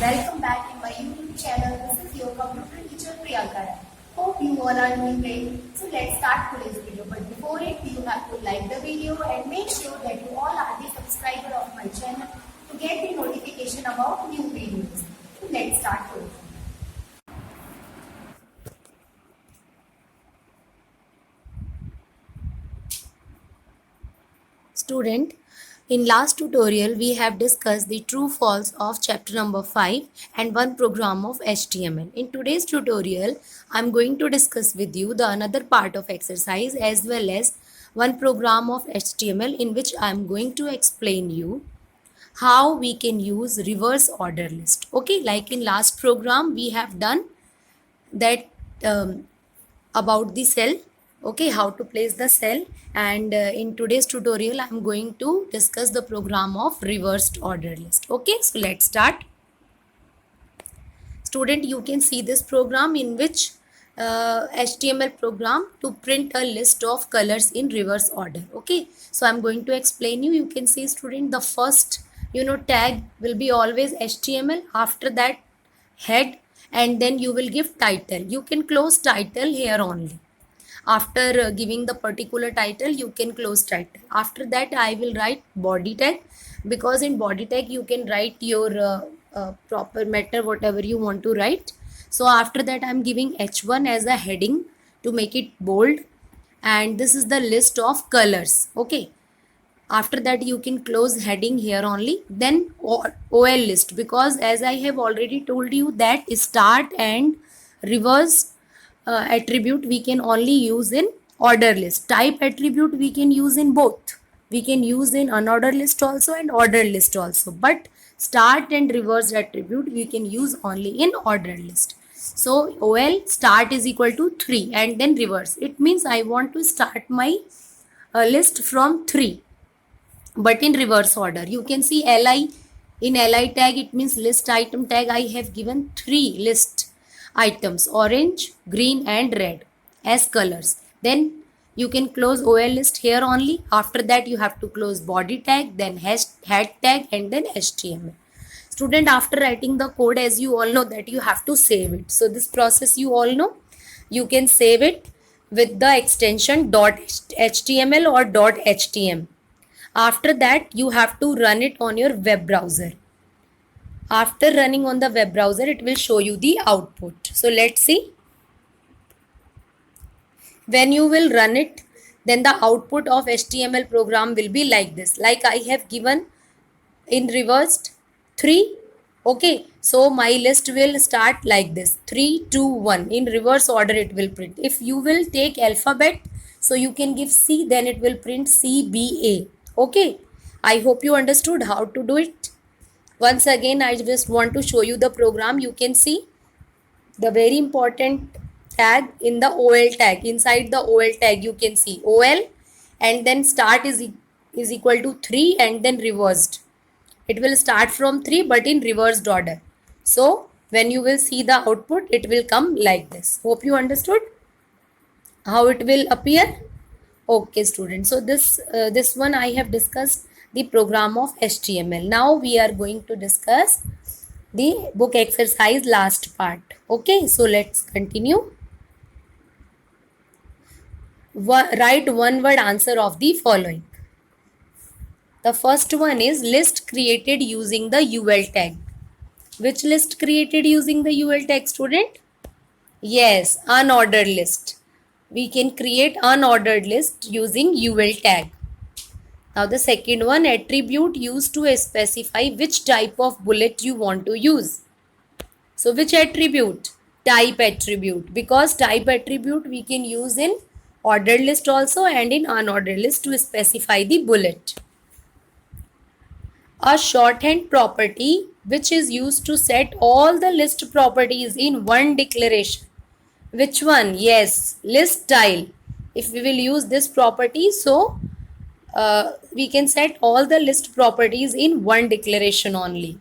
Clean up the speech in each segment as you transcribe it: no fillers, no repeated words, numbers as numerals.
Welcome back in my YouTube channel. This is your computer teacher Priyanka. Hope you all are doing great. So let's start today's video. But before it, you have to like the video and make sure that you all are the subscriber of my channel to get the notification about new videos. So let's start today. Student, in last tutorial we have discussed the true false of chapter number 5 and one program of HTML. In today's tutorial I am going to discuss with you the another part of exercise as well as one program of HTML in which I am going to explain you how we can use reverse order list. Okay, like in last program we have done that about the cell, okay, how to place the cell, and in today's tutorial I'm going to discuss the program of reversed order list. Okay, so let's start. Student, you can see this program in which HTML program to print a list of colors in reverse order. Okay, so I'm going to explain you. You can see, student, the first tag will be always HTML, after that head, and then you will give title. You can close title here only. After giving the particular title, you can close title. After that I will write body tag, because in body tag you can write your proper matter, whatever you want to write. So after that I'm giving h1 as a heading to make it bold, and this is the list of colors. Okay, after that you can close heading here only. Then OL list, because as I have already told you that start and reverse attribute we can only use in order list. Type attribute we can use in both. We can use in unordered list also and order list also, but start and reverse attribute we can use only in order list. So OL start is equal to 3 and then reverse. It means I want to start my list from 3, but in reverse order. You can see LI, in LI tag it means list item tag. I have given 3 list items, orange, green and red as colors. Then you can close OL list here only. After that you have to close body tag, then head tag and then HTML. Student, after writing the code, as you all know that you have to save it. So this process you all know. You can save it with the extension .html or .htm. After that you have to run it on your web browser. After running on the web browser, it will show you the output. So let's see. When you will run it, then the output of HTML program will be like this. Like I have given in reversed 3. Okay, so my list will start like this: 3, 2, 1. In reverse order it will print. If you will take alphabet, so you can give C, then it will print C, B, A. Okay, I hope you understood how to do it. Once again, I just want to show you the program. You can see the very important tag in the OL tag. Inside the OL tag, you can see OL and then start is equal to 3 and then reversed. It will start from 3 but in reversed order. So when you will see the output, it will come like this. Hope you understood how it will appear. Okay, students. So this one I have discussed the program of HTML. Now we are going to discuss the book exercise last part. Okay, so let's continue. Write one word answer of the following. The first one is list created using the UL tag. Which list created using the UL tag, student? Yes, unordered list. We can create unordered list using UL tag. Now the second one, attribute used to specify which type of bullet you want to use. So which attribute? Type attribute, because type attribute we can use in ordered list also and in unordered list to specify the bullet. A shorthand property which is used to set all the list properties in one declaration. Which one? Yes, list style. If we will use this property, so we can set all the list properties in one declaration only.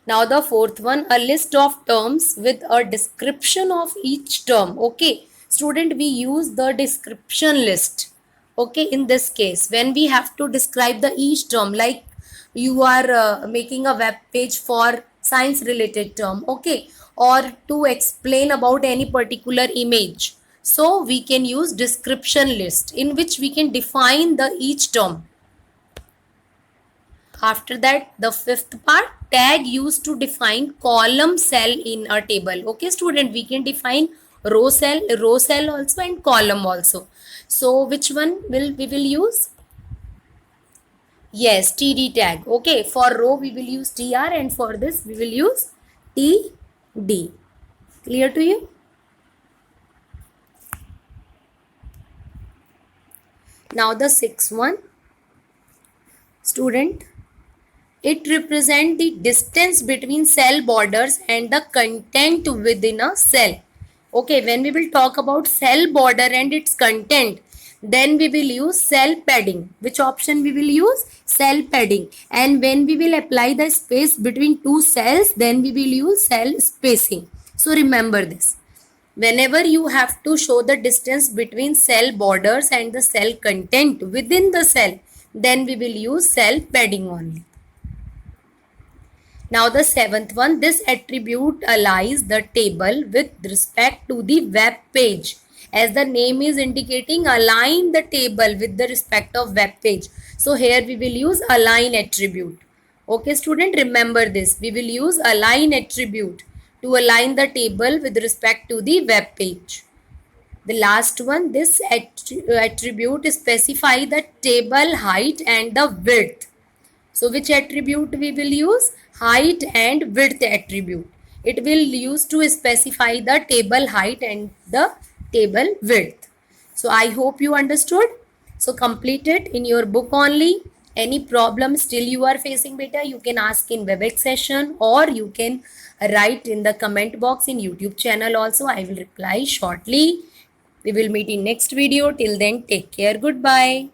Now the fourth one, a list of terms with a description of each term. Okay, student, we use the description list. Okay, in this case, when we have to describe the each term, like you are making a web page for science related term, okay, or to explain about any particular image. So we can use description list in which we can define the each term. After that, the fifth part, tag used to define column cell in a table. Okay, student, we can define row cell also and column also. So which one will we will use? Yes, TD tag. Okay, for row we will use TR and for this we will use TD. Clear to you? Now the sixth one, student, it represents the distance between cell borders and the content within a cell. Okay, when we will talk about cell border and its content, then we will use cell padding. Which option we will use? Cell padding. And when we will apply the space between two cells, then we will use cell spacing. So remember this. Whenever you have to show the distance between cell borders and the cell content within the cell, then we will use cell padding only. Now the seventh one, this attribute aligns the table with respect to the web page. As the name is indicating, align the table with the respect of web page. So here we will use align attribute. Okay student, remember this. We will use align attribute to align the table with respect to the web page. The last one, this attribute specify the table height and the width. So which attribute we will use? Height and width attribute. It will use to specify the table height and the table width. So I hope you understood. So complete it in your book only. Any problem still you are facing, beta, you can ask in WebEx session or you can write in the comment box in YouTube channel also. I will reply shortly. We will meet in next video. Till then, take care. Goodbye.